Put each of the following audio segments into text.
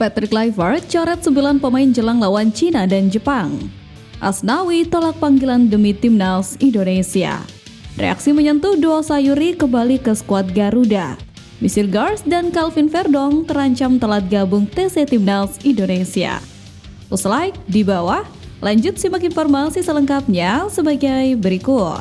Patrick Kluivert coret 9 pemain jelang lawan Cina dan Jepang. Asnawi tolak panggilan demi timnas Indonesia. Reaksi menyentuh duo Sayuri kembali ke skuad Garuda. Misil Gars dan Calvin Verdong terancam telat gabung TC Timnas Indonesia. Usai di bawah, lanjut simak informasi selengkapnya sebagai berikut.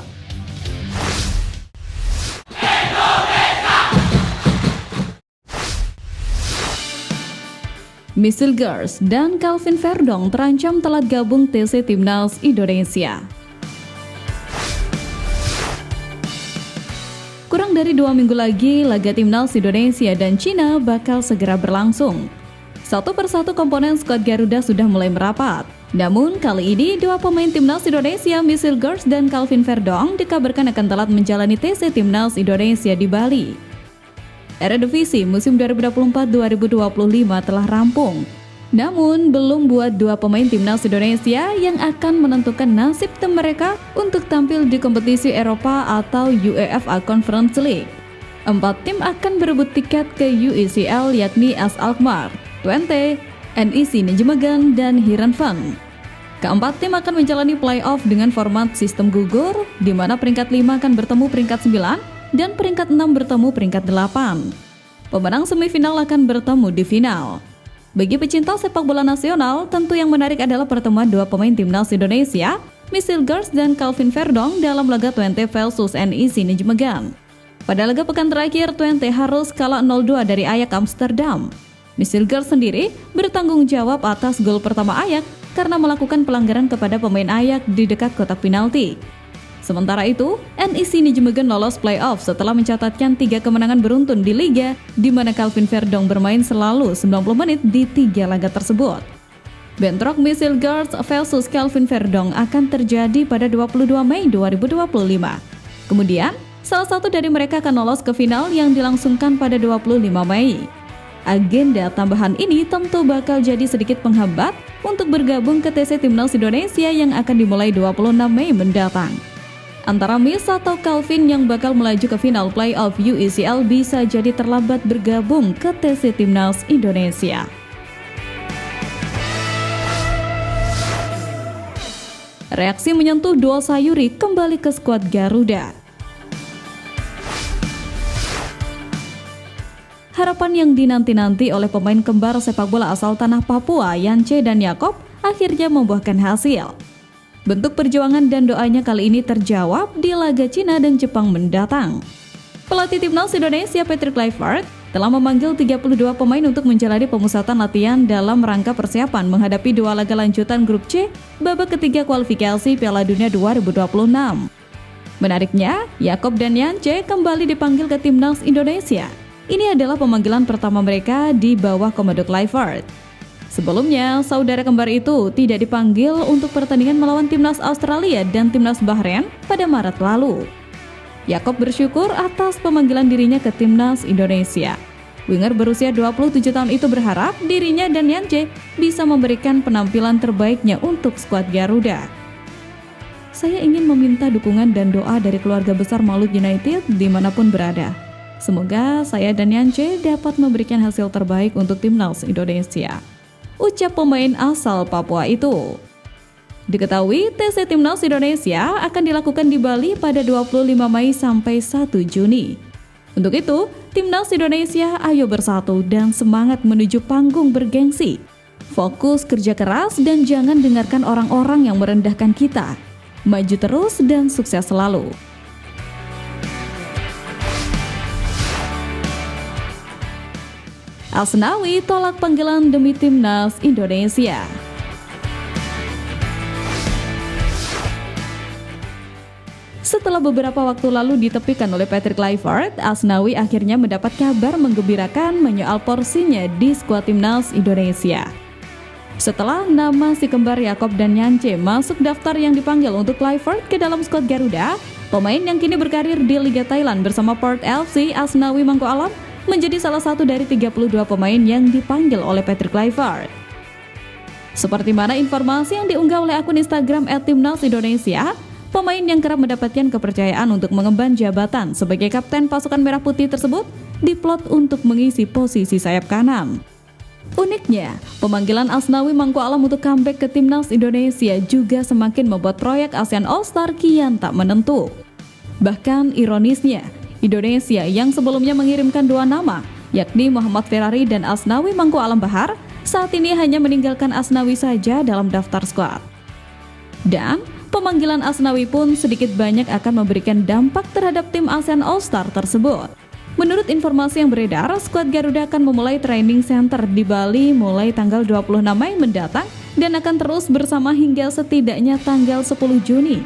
Misil Gars dan Calvin Verdong terancam telat gabung TC Timnas Indonesia. Kurang dari 2 minggu lagi, laga Timnas Indonesia dan Cina bakal segera berlangsung. Satu persatu komponen skuad Garuda sudah mulai merapat. Namun kali ini, dua pemain Timnas Indonesia, Misil Gars dan Calvin Verdong, dikabarkan akan telat menjalani TC Timnas Indonesia di Bali. Eredivisie musim 2024-2025 telah rampung. Namun, belum buat dua pemain Timnas Indonesia yang akan menentukan nasib tim mereka untuk tampil di kompetisi Eropa atau UEFA Conference League. 4 tim akan berebut tiket ke UECL yakni AS Alkmaar, Twente, NEC Nijmegen, dan Heerenveen. Keempat tim akan menjalani playoff dengan format sistem gugur, di mana peringkat 5 akan bertemu peringkat 9 dan peringkat 6 bertemu peringkat 8. Pemenang semifinal akan bertemu di final. Bagi pecinta sepak bola nasional, tentu yang menarik adalah pertemuan dua pemain Timnas Indonesia, Misil Gars dan Calvin Verdong dalam laga Twente versus NEC Nijmegen. Pada laga pekan terakhir, Twente harus kalah 0-2 dari Ajax Amsterdam. Misil Gars sendiri bertanggung jawab atas gol pertama Ajax karena melakukan pelanggaran kepada pemain Ajax di dekat kotak penalti. Sementara itu, NEC Nijmegen lolos playoff setelah mencatatkan 3 kemenangan beruntun di Liga, di mana Calvin Verdong bermain selalu 90 menit di 3 laga tersebut. Bentrok Misil Gars versus Calvin Verdong akan terjadi pada 22 Mei 2025. Kemudian, salah satu dari mereka akan lolos ke final yang dilangsungkan pada 25 Mei. Agenda tambahan ini tentu bakal jadi sedikit penghambat untuk bergabung ke TC Timnas Indonesia yang akan dimulai 26 Mei mendatang. Antara Mis atau Calvin yang bakal melaju ke final playoff UECL bisa jadi terlambat bergabung ke TC Timnas Indonesia. Reaksi menyentuh duo Sayuri kembali ke skuad Garuda. Harapan yang dinanti-nanti oleh pemain kembar sepak bola asal tanah Papua, Yance dan Yakob, akhirnya membuahkan hasil. Bentuk perjuangan dan doanya kali ini terjawab di laga Cina dan Jepang mendatang. Pelatih Timnas Indonesia Patrick Kluivert telah memanggil 32 pemain untuk menjalani pemusatan latihan dalam rangka persiapan menghadapi 2 laga lanjutan grup C babak ketiga kualifikasi Piala Dunia 2026. Menariknya, Yakob dan Yance kembali dipanggil ke Timnas Indonesia. Ini adalah pemanggilan pertama mereka di bawah komando Kluivert. Sebelumnya, saudara kembar itu tidak dipanggil untuk pertandingan melawan Timnas Australia dan Timnas Bahrain pada Maret lalu. Yakob bersyukur atas pemanggilan dirinya ke Timnas Indonesia. Winger berusia 27 tahun itu berharap dirinya dan Yance bisa memberikan penampilan terbaiknya untuk skuad Garuda. Saya ingin meminta dukungan dan doa dari keluarga besar Maluku United dimanapun berada. Semoga saya dan Yance dapat memberikan hasil terbaik untuk Timnas Indonesia, ucap pemain asal Papua itu. Diketahui, TC Timnas Indonesia akan dilakukan di Bali pada 25 Mei sampai 1 Juni. Untuk itu, Timnas Indonesia ayo bersatu dan semangat menuju panggung bergengsi. Fokus kerja keras dan jangan dengarkan orang-orang yang merendahkan kita. Maju terus dan sukses selalu. Asnawi tolak panggilan demi Timnas Indonesia. Setelah beberapa waktu lalu ditepikan oleh Patrick Kluivert, Asnawi akhirnya mendapat kabar menggembirakan menyoal porsinya di skuad Timnas Indonesia. Setelah nama si kembar Yakob dan Yance masuk daftar yang dipanggil untuk Kluivert ke dalam skuad Garuda, pemain yang kini berkarir di Liga Thailand bersama Port FC, Asnawi Mangko Alam, menjadi salah satu dari 32 pemain yang dipanggil oleh Patrick Kluivert. Seperti mana informasi yang diunggah oleh akun Instagram @timnasindonesia, pemain yang kerap mendapatkan kepercayaan untuk mengemban jabatan sebagai kapten pasukan merah putih tersebut diplot untuk mengisi posisi sayap kanan. Uniknya, pemanggilan Asnawi Mangkualam untuk comeback ke timnas Indonesia juga semakin membuat proyek ASEAN All-Star kian tak menentu. Bahkan ironisnya, Indonesia yang sebelumnya mengirimkan 2 nama, yakni Muhammad Ferrari dan Asnawi Mangkualam Bahar, saat ini hanya meninggalkan Asnawi saja dalam daftar skuad. Dan pemanggilan Asnawi pun sedikit banyak akan memberikan dampak terhadap tim ASEAN All-Star tersebut. Menurut informasi yang beredar, skuad Garuda akan memulai training center di Bali mulai tanggal 26 Mei mendatang dan akan terus bersama hingga setidaknya tanggal 10 Juni.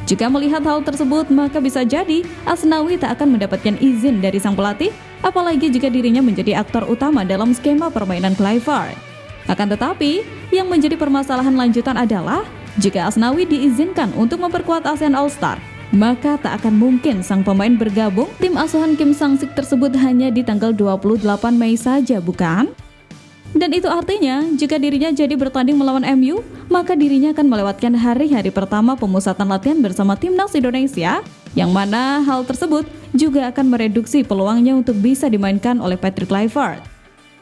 Jika melihat hal tersebut, maka bisa jadi Asnawi tak akan mendapatkan izin dari sang pelatih, apalagi jika dirinya menjadi aktor utama dalam skema permainan Clivert. Akan tetapi, yang menjadi permasalahan lanjutan adalah jika Asnawi diizinkan untuk memperkuat ASEAN All-Star, maka tak akan mungkin sang pemain bergabung tim asuhan Kim Sang-sik tersebut hanya di tanggal 28 Mei saja, bukan? Dan itu artinya, jika dirinya jadi bertanding melawan MU, maka dirinya akan melewatkan hari-hari pertama pemusatan latihan bersama timnas Indonesia, yang mana hal tersebut juga akan mereduksi peluangnya untuk bisa dimainkan oleh Patrick Kluivert.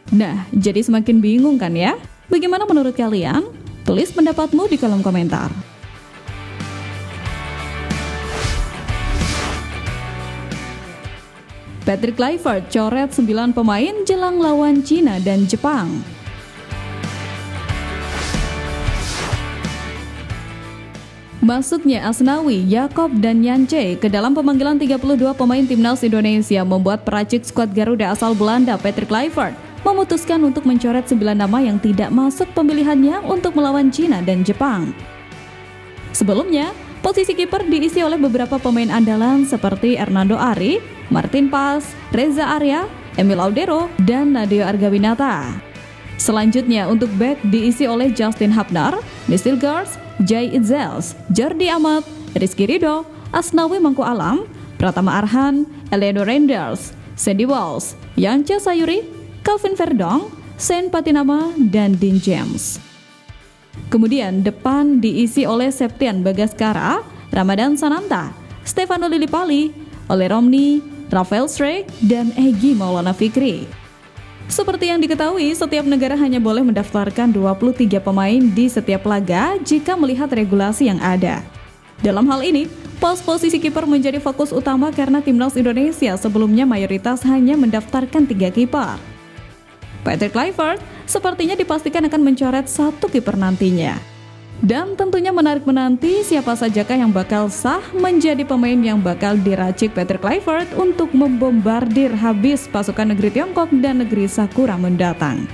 Nah, jadi semakin bingung kan ya? Bagaimana menurut kalian? Tulis pendapatmu di kolom komentar. Patrick Kluivert coret 9 pemain jelang lawan Cina dan Jepang. Masuknya Asnawi, Yaakob, dan Yance ke dalam pemanggilan 32 pemain timnas Indonesia membuat peracik skuad Garuda asal Belanda Patrick Kluivert memutuskan untuk mencoret 9 nama yang tidak masuk pemilihannya untuk melawan Cina dan Jepang. Sebelumnya, posisi kiper diisi oleh beberapa pemain andalan seperti Hernando Ari, Martin Paz, Reza Arya, Emil Audero, dan Nadeo Argawinata. Selanjutnya untuk back diisi oleh Justin Hubner, Misil Gars, Jay Itzels, Jordi Amat, Rizky Ridho, Asnawi Mangkualam, Pratama Arhan, Eleanor Renders, Sandy Walsh, Yance Sayuri, Calvin Verdong, Sen Patinama, dan Dean James. Kemudian depan diisi oleh Septian Bagaskara, Ramadan Sananta, Stefano Lillipali, Ole Romni, Rafael Streyk, dan Egy Maulana Fikri. Seperti yang diketahui, setiap negara hanya boleh mendaftarkan 23 pemain di setiap laga jika melihat regulasi yang ada. Dalam hal ini, posisi kiper menjadi fokus utama karena timnas Indonesia sebelumnya mayoritas hanya mendaftarkan 3 kiper. Patrick Kluivert sepertinya dipastikan akan mencoret 1 kiper nantinya. Dan tentunya menarik menanti siapa sajakah yang bakal sah menjadi pemain yang bakal diracik Patrick Kluivert untuk membombardir habis pasukan negeri Tiongkok dan negeri Sakura mendatang.